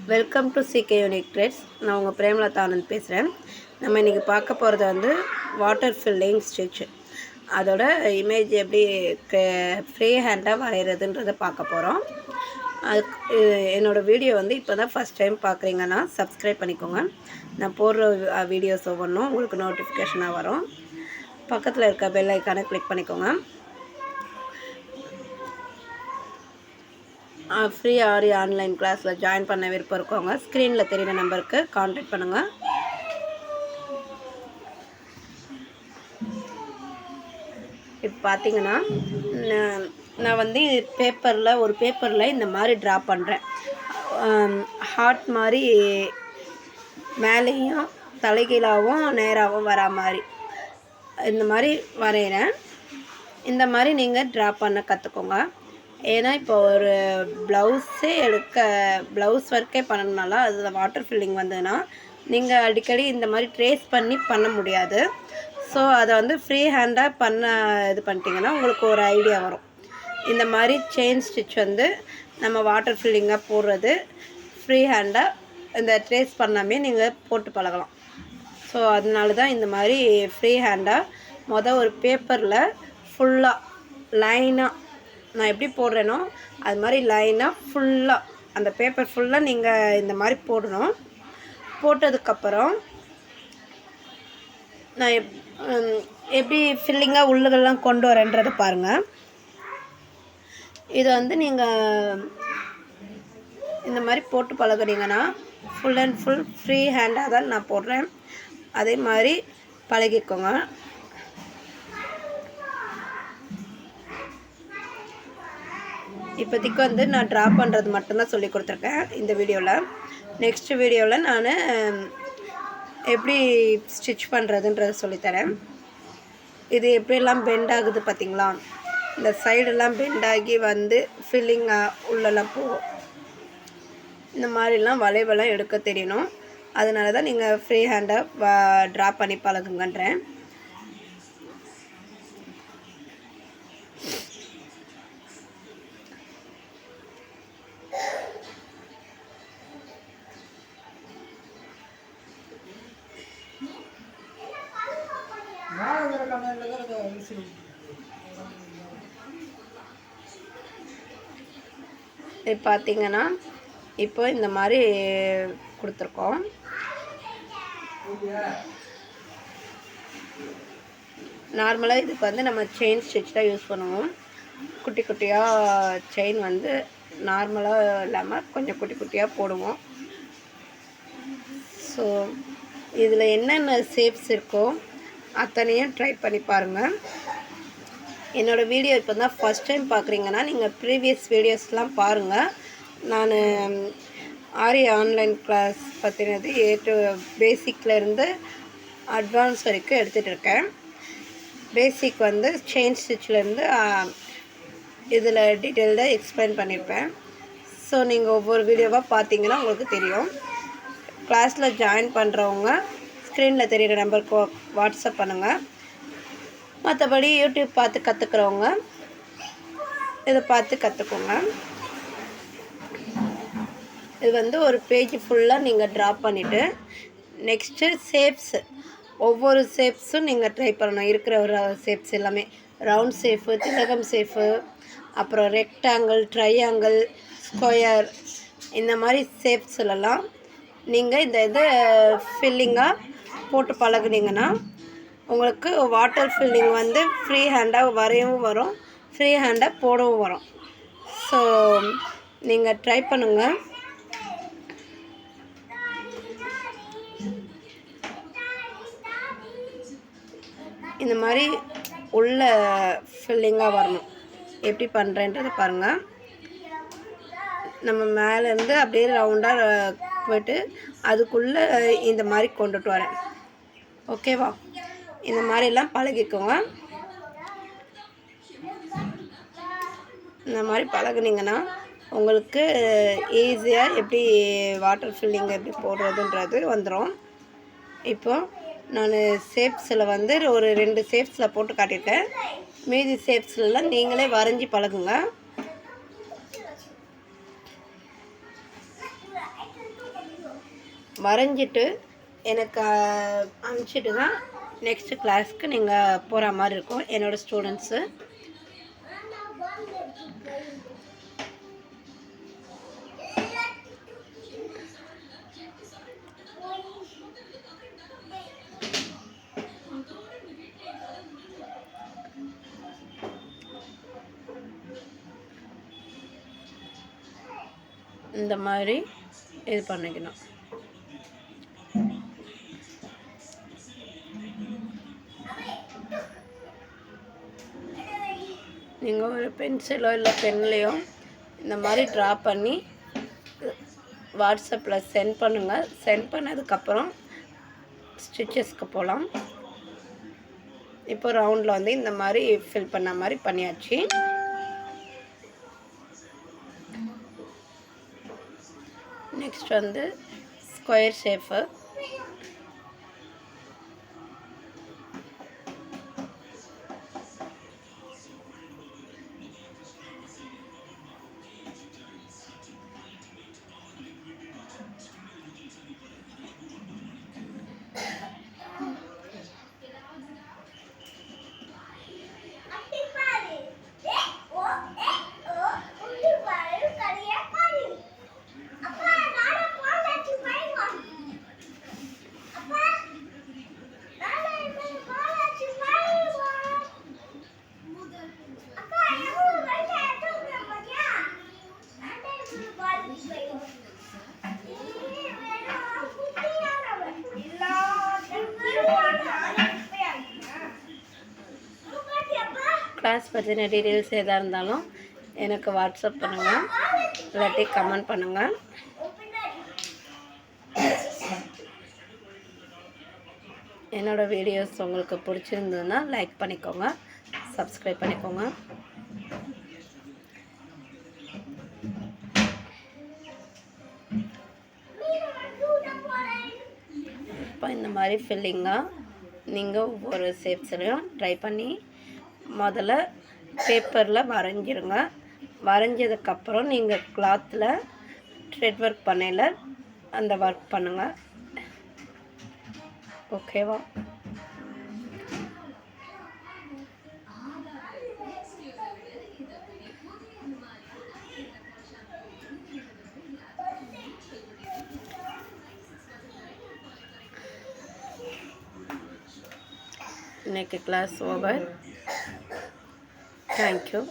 Welcome to CK unique trades. நான் உங்கள் பிரேமலதா ஆனந்த் பேசுகிறேன். நம்ம இன்றைக்கி பார்க்க போகிறது வந்து வாட்டர் ஃபில்லிங் ஸ்டிச். அதோட இமேஜ் எப்படி ஃப்ரீ ஹேண்டாக வரைகிறதுன்றதை பார்க்க போகிறோம். அதுக்கு என்னோடய வீடியோ வந்து இப்போ தான் ஃபஸ்ட் டைம் பார்க்குறீங்கன்னா சப்ஸ்கிரைப் பண்ணிக்கோங்க. நான் போடுற வீடியோஸ் ஒவ்வொன்றும் உங்களுக்கு நோட்டிஃபிகேஷனாக வரும். பக்கத்தில் இருக்க பெல் ஐக்கானை கிளிக் பண்ணிக்கோங்க. ஃப்ரீ ஆரி ஆன்லைன் கிளாஸில் ஜாயின் பண்ண விருப்பம் இருக்கவங்க ஸ்க்ரீனில் தெரிகிற நம்பருக்கு கான்டாக்ட் பண்ணுங்கள். இப்போ பார்த்தீங்கன்னா நான் வந்து ஒரு பேப்பரில் இந்த மாதிரி ட்ரா பண்ணுறேன். ஹார்ட் மாதிரி மேலேயும் தலைகீழாகவும் நேராகவும் வரா மாதிரி இந்த மாதிரி வரைகிறேன். இந்த மாதிரி நீங்கள் ட்ரா பண்ண கற்றுக்கோங்க. ஏன்னா இப்போ ஒரு ப்ளவுஸ் ஒர்க்கே பண்ணணுனால அதில் வாட்டர் ஃபில்லிங் வந்ததுன்னா நீங்கள் அடிக்கடி இந்த மாதிரி ட்ரேஸ் பண்ணி பண்ண முடியாது. ஸோ அதை வந்து ஃப்ரீ ஹேண்டாக இது பண்ணிட்டீங்கன்னா உங்களுக்கு ஒரு ஐடியா வரும். இந்த மாதிரி செயின் ஸ்டிச் வந்து நம்ம வாட்டர் ஃபில்லிங்காக போடுறது ஃப்ரீ ஹேண்டாக இந்த ட்ரேஸ் பண்ணாமே நீங்கள் போட்டு பழகலாம். ஸோ அதனால தான் இந்த மாதிரி ஃப்ரீ ஹேண்டாக ஒரு பேப்பரில் ஃபுல்லாக லைனாக நான் எப்படி போடுறேனோ அது மாதிரி லைனாக ஃபுல்லாக அந்த பேப்பர் ஃபுல்லாக நீங்கள் இந்த மாதிரி போடணும். போட்டதுக்கப்புறம் நான் எப்படி ஃபில்லிங்காக உள்ளுகள்லாம் கொண்டு வரேன்றதை பாருங்கள். இது வந்து நீங்கள் இந்த மாதிரி போட்டு பழகுனீங்கன்னா ஃபுல் அண்ட் ஃபுல் ஃப்ரீ ஹேண்டாக தான் நான் போடுறேன். அதே மாதிரி பழகிக்கோங்க. இப்போதைக்கு வந்து நான் ட்ரா பண்ணுறது மட்டும்தான் சொல்லி கொடுத்துருக்கேன் இந்த வீடியோவில். நெக்ஸ்ட் வீடியோவில் நான் எப்படி ஸ்டிச் பண்ணுறதுன்றதை சொல்லித்தரேன். இது எப்படியெல்லாம் பெண்ட் ஆகுது பார்த்திங்களா? இந்த சைடெல்லாம் பெண்ட் ஆகி வந்து ஃபில்லிங்காக உள்ளெல்லாம் போகும். இந்த மாதிரிலாம் வளைவெல்லாம் எடுக்க தெரியணும். அதனால தான் நீங்கள் ஃப்ரீ ஹேண்டாக ட்ரா பண்ணி பழகுங்கன்றேன். இது பார்த்தீங்கன்னா இப்போ இந்த மாதிரி கொடுத்துருக்கோம். நார்மலாக இதுக்கு வந்து நம்ம செயின் ஸ்டிச் தான் யூஸ் பண்ணுவோம். குட்டி குட்டியாக செயின் வந்து நார்மலாக இல்லாமல் கொஞ்சம் குட்டி குட்டியாக போடுவோம். ஸோ இதில் என்னென்ன ஷேப்ஸ் இருக்கோ அத்தனையும் ட்ரை பண்ணி பாருங்கள். என்னோடய வீடியோ இப்போ தான் ஃபஸ்ட் டைம் பார்க்குறீங்கன்னா நீங்கள் ப்ரீவியஸ் வீடியோஸ்லாம் பாருங்கள். நான் ஆரி ஆன்லைன் கிளாஸ் பற்றினது பேசிக்லேருந்து அட்வான்ஸ் வரைக்கும் எடுத்துகிட்டு இருக்கேன். பேசிக் வந்து செயின் ஸ்டிச்சிலேருந்து இதில் டீட்டெயில்டாக எக்ஸ்பிளைன் பண்ணியிருப்பேன். ஸோ நீங்கள் ஒவ்வொரு வீடியோவாக பார்த்தீங்கன்னா உங்களுக்கு தெரியும். கிளாஸில் ஜாயின் பண்ணுறவங்க ஸ்க்ரீனில் தெரிகிற நம்பருக்கு வாட்ஸ்அப் பண்ணுங்கள். மற்றபடி யூடியூப் பார்த்து கற்றுக்குறவங்க இதை பார்த்து கற்றுக்கோங்க. இது வந்து ஒரு பேஜ் ஃபுல்லாக நீங்கள் ட்ரா பண்ணிவிட்டு நெக்ஸ்ட்டு ஒவ்வொரு ஷேப்ஸும் நீங்கள் ட்ரை பண்ணணும். இருக்கிற ஒரு ஷேப்ஸ் எல்லாமே ரவுண்ட் ஷேப்பு, திலகம் ஷேப்பு, அப்புறம் ரெக்டாங்கிள், ட்ரையாங்கிள், ஸ்கொயர், இந்த மாதிரி ஷேப்ஸ்லலாம் நீங்கள் இது ஃபில்லிங்காக போட்டு பழகுனீங்கன்னா உங்களுக்கு வாட்டர் ஃபில்லிங் வந்து ஃப்ரீ ஹேண்டாக வரையவும் வரும், ஃப்ரீ ஹேண்டாக போடவும் வரும். ஸோ நீங்கள் ட்ரை பண்ணுங்கள். இந்த மாதிரி உள்ள ஃபில்லிங்காக வரணும். எப்படி பண்ணுறேன்றதை பாருங்கள். நம்ம மேலேருந்து அப்படியே ரவுண்டாக போய்ட்டு அதுக்குள்ளே இந்த மாதிரி கொண்டுட்டு வரேன். ஓகேவா? இந்த மாதிரிலாம் பழகிக்கோங்க. இந்த மாதிரி பழகுனீங்கன்னா உங்களுக்கு ஈஸியாக எப்படி வாட்டர் ஃபில்லிங் எப்படி போடுறதுன்றது வந்துடும். இப்போது நான் ஷேப்ஸில் வந்து ஒரு 2 ஷேப்ஸில் போட்டு காட்டியிருக்கேன். மீதி ஷேப்ஸ்லாம் நீங்களே வரைஞ்சி பழகுங்க. வரைஞ்சிட்டு எனக்கு அனுப்பிச்சிட்டு தான் நெக்ஸ்ட்டு கிளாஸ்க்கு நீங்கள் போகிற மாதிரி இருக்கும் என்னோடய ஸ்டூடெண்ட்ஸு. இந்த மாதிரி இது பண்ணிக்கணும். நீங்கள் ஒரு பென்சிலோ இல்லை பென்லேயோ இந்த மாதிரி ட்ரா பண்ணி வாட்ஸ்அப்பில் சென்ட் பண்ணுங்கள். சென்ட் பண்ணதுக்கப்புறம் ஸ்டிச்சஸ்க்கு போகலாம். இப்போ ரவுண்டில் வந்து இந்த மாதிரி ஃபில் பண்ண மாதிரி பண்ணியாச்சு. நெக்ஸ்ட் வந்து ஸ்கொயர் ஷேப்பு. கிளாஸ் பற்றின டீட்டெயில்ஸ் எதாக இருந்தாலும் எனக்கு வாட்ஸ்அப் பண்ணுங்கள், இல்லாட்டி கமெண்ட் பண்ணுங்கள். என்னோடய வீடியோஸ் உங்களுக்கு பிடிச்சிருந்ததுன்னா லைக் பண்ணிக்கோங்க, சப்ஸ்கிரைப் பண்ணிக்கோங்க. இப்போ இந்த மாதிரி ஃபில்லிங்காக நீங்கள் ஒவ்வொரு ஷேப்ஸ்லையும் ட்ரை பண்ணி முதல்ல பேப்பரில் வரைஞ்சிருங்க. வரைஞ்சதுக்கப்புறம் நீங்கள் கிளாத்தில் த்ரெட் ஒர்க் பண்ணையில் அந்த ஒர்க் பண்ணுங்கள். ஓகேவா? இன்னைக்கு கிளாஸ் ஓவர். Thank you.